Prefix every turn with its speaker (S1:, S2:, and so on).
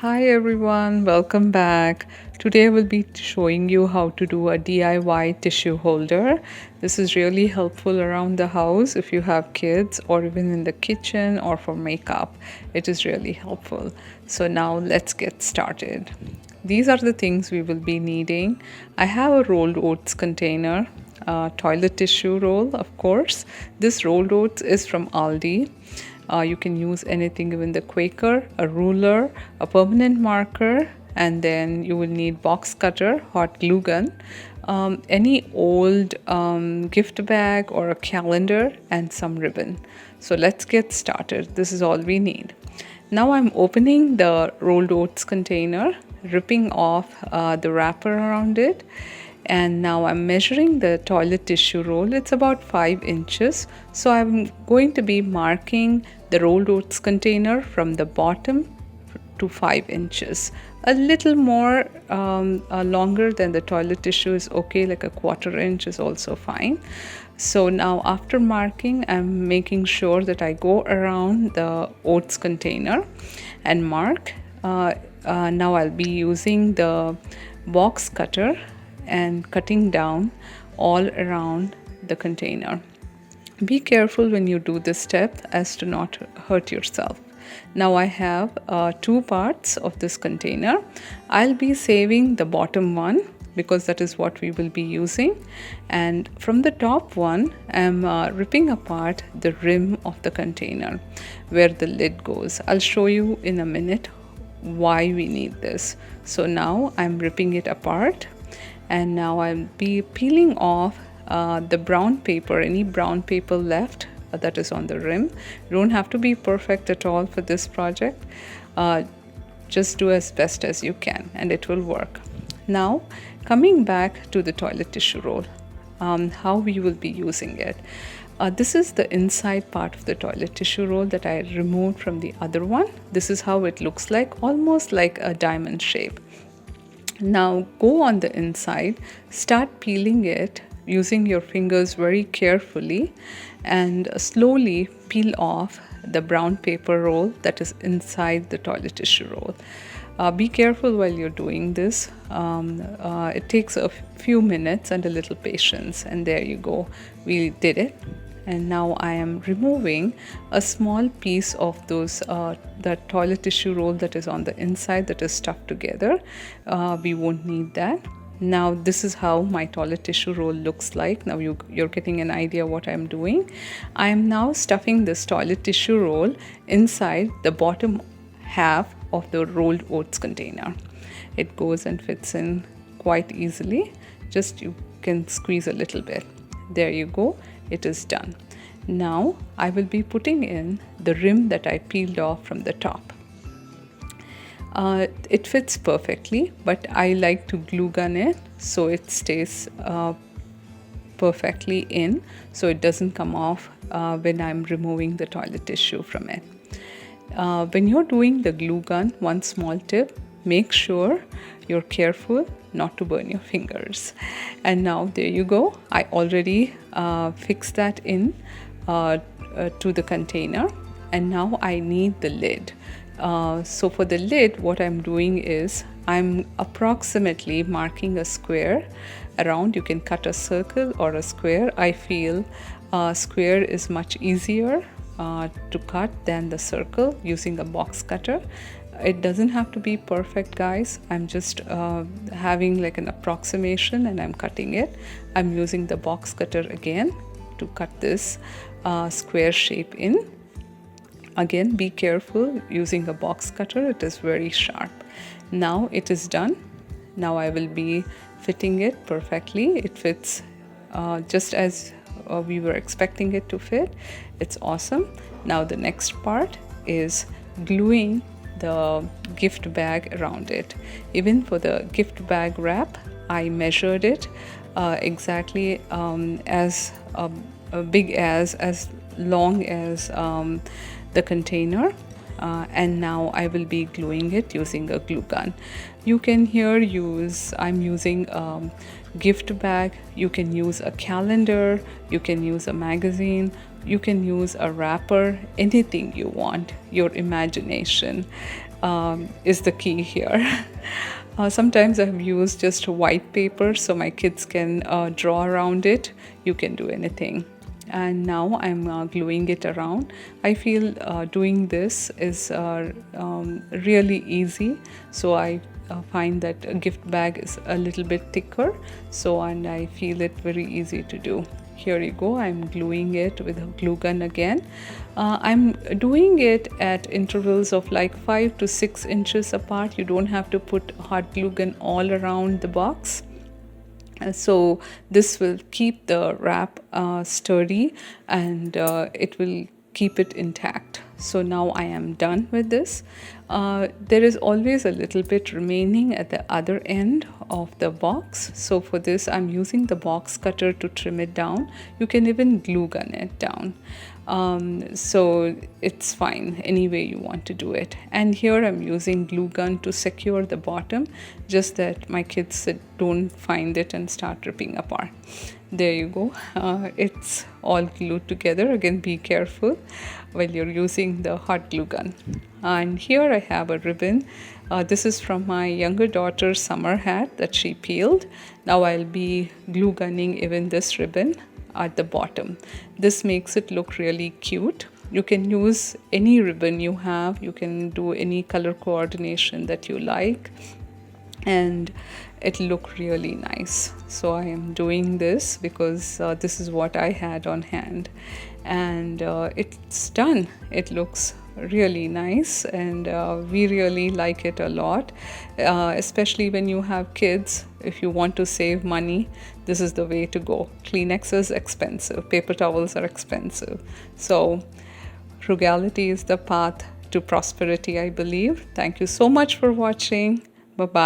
S1: Hi everyone, welcome back. Today I will be showing you how to do a DIY tissue holder. This is really helpful around the house if you have kids or even in the kitchen or for makeup. It is really helpful. So now let's get started. These are the things we will be needing. I have a rolled oats container, a toilet tissue roll, of course. This rolled oats is from Aldi. You can use anything, even the Quaker, a ruler, a permanent marker, and then you will need box cutter, hot glue gun, any old gift bag or a calendar, and some ribbon. So let's get started. This is all we need. Now I'm opening the rolled oats container, ripping off the wrapper around it, and now I'm measuring the toilet tissue roll. It's about 5 inches. So I'm going to be marking the rolled oats container from the bottom to 5 inches. A little more longer than the toilet tissue is okay, like a 1/4 inch is also fine. So now after marking, I'm making sure that I go around the oats container and mark. Now I'll be using the box cutter and cutting down all around the container. Be careful when you do this step as to not hurt yourself. Now I have 2 parts of this container. I'll be saving the bottom one because that is what we will be using, and from the top one I'm ripping apart the rim of the container where the lid goes. I'll show you in a minute why we need this. So now I'm ripping it apart, and now I'll be peeling off the brown paper, any brown paper left that is on the rim. You don't have to be perfect at all for this project. Just do as best as you can and it will work. Now coming back to the toilet tissue roll, how we will be using it. This is the inside part of the toilet tissue roll that I removed from the other one. This is how it looks like, almost like a diamond shape. Now go on the inside, start peeling it using your fingers very carefully, and slowly peel off the brown paper roll that is inside the toilet tissue roll. Be careful while you're doing this. It takes a few minutes and a little patience, and there you go, we did it. And now I am removing a small piece of those the toilet tissue roll that is on the inside that is stuck together. We won't need that. Now this is how my toilet tissue roll looks like. Now you're getting an idea what I'm doing. I am now stuffing this toilet tissue roll inside the bottom half of the rolled oats container. It goes and fits in quite easily. Just you can squeeze a little bit. There you go. It is done. Now I will be putting in the rim that I peeled off from the top. It fits perfectly, but I like to glue gun it so it stays perfectly in, so it doesn't come off when I'm removing the toilet tissue from it. When you're doing the glue gun, one small tip: make sure you're careful not to burn your fingers. And now there you go. I already fixed that in to the container, and now I need the lid. So for the lid, what I'm doing is I'm approximately marking a square around. You can cut a circle or a square. I feel square is much easier to cut than the circle using a box cutter. It doesn't have to be perfect, guys. I'm just having like an approximation and I'm cutting it. I'm using the box cutter again to cut this square shape in. Again, be careful using a box cutter. It is very sharp. Now it is done. Now I will be fitting it perfectly. It fits just as we were expecting it to fit. It's awesome. Now the next part is gluing the gift bag around it. Even for the gift bag wrap, I measured it exactly as big as long as the container, and now I will be gluing it using a glue gun. You can here use, I'm using gift bag, you can use a calendar, you can use a magazine, you can use a wrapper, anything you want, your imagination. is the key here. Sometimes I've used just white paper so my kids can draw around it. You can do anything. And now I'm gluing it around. I feel doing this is really easy. So I find that a gift bag is a little bit thicker. And I feel it very easy to do. Here you go, I'm gluing it with a glue gun again. I'm doing it at intervals of like 5 to 6 inches apart. You don't have to put hot glue gun all around the box. So this will keep the wrap sturdy, and it will keep it intact. So now I am done with this. There is always a little bit remaining at the other end of the box. So for this, I'm using the box cutter to trim it down. You can even glue gun it down. So it's fine any way you want to do it. And here I'm using glue gun to secure the bottom, just that my kids don't find it and start ripping apart. There you go. It's all glued together. Again, be careful while you're using the hot glue gun. And here I have a ribbon. This is from my younger daughter's summer hat that she peeled. Now I'll be glue gunning even this ribbon at the bottom. This makes it look really cute. You can use any ribbon you have. You can do any color coordination that you like, and it'll look really nice. So I am doing this because this is what I had on hand, and it's done. It looks really nice, and we really like it a lot, especially when you have kids. If you want to save money, this is the way to go. Kleenex is expensive, paper towels are expensive, so frugality is the path to prosperity, I believe. Thank you so much for watching. Bye bye.